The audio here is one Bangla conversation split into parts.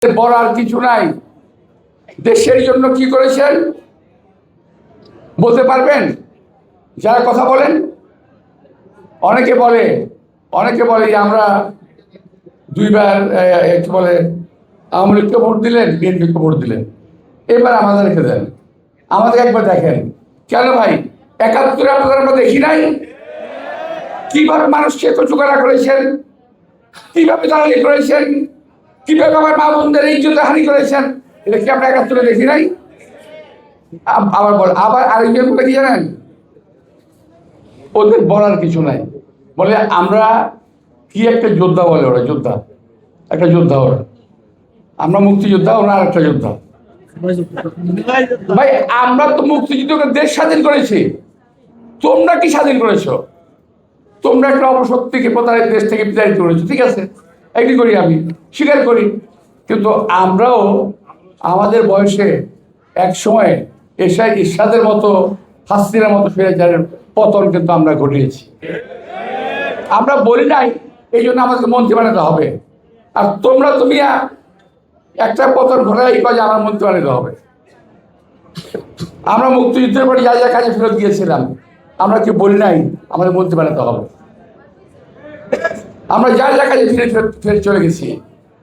বলার কিছু নাই। দেশের জন্য কি করেছেন বলতে পারবেন? যারা কথা বলেন, অনেকে বলে যে আমরা দুইবার কি বলে আওয়ামী লীগকে ভোট দিলেন, বিএনপিকে ভোট দিলেন, এবার আমাদেরকে দেন, আমাদের একবার দেখেন। কেন ভাই? ৭১ আপনাদের আমরা দেখি নাই? কিভাবে মানুষকে কচুকারা করেছেন, কিভাবে দালালি করেছেন, কিভাবে আমার মা বোনদের ইজ্জতে হানি করেছেন, এটা কি আমরা ৭১ দেখি নাই? আবার আরেকজন বলে কি জানেন? ওদের বলার কিছু নাই, বলে আমরা কি একটা যোদ্ধা, বলে ওরা যোদ্ধা, একটা যোদ্ধা ওরা, আমরা মুক্তিযোদ্ধা, ওরা আর একটা যোদ্ধা। ভাই আমরা তো মুক্তিযুদ্ধকে দেশ স্বাধীন করেছি, তোমরা কি স্বাধীন করেছো? তোমরা একটা অপশক্তিকে প্রতারিত দেশ থেকে বিতাড়িত করেছো, ঠিক আছে, এগ্রি করি, আমি স্বীকার করি। কিন্তু আমরাও আমাদের বয়সে এক সময় ইরশাদের মতো, হাসিনার মতো স্বৈরাচারের পতন কিন্তু আমরা ঘটিয়েছি। আমরা বলি নাই এই জন্য আমাদেরকে মন্ত্রী বানাতে হবে, আর তুমি একটা পতন ঘটাই কাজে আমার মন্ত্রী বানাতে হবে। আমরা মুক্তিযুদ্ধের পরে যা যা কাজে ফেরত গিয়েছিলাম, আমরা কি বলি নাই আমাদের মন্ত্রী বানাতে হবে? আমরা যা যা কাজে ফিরে চলে গেছি,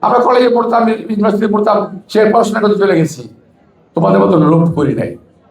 আমরা কলেজে পড়তাম, ইউনিভার্সিটি পড়তাম, সে পড়াশোনা করতে চলে গেছি, তোমাদের মতো লোভ করি নাই।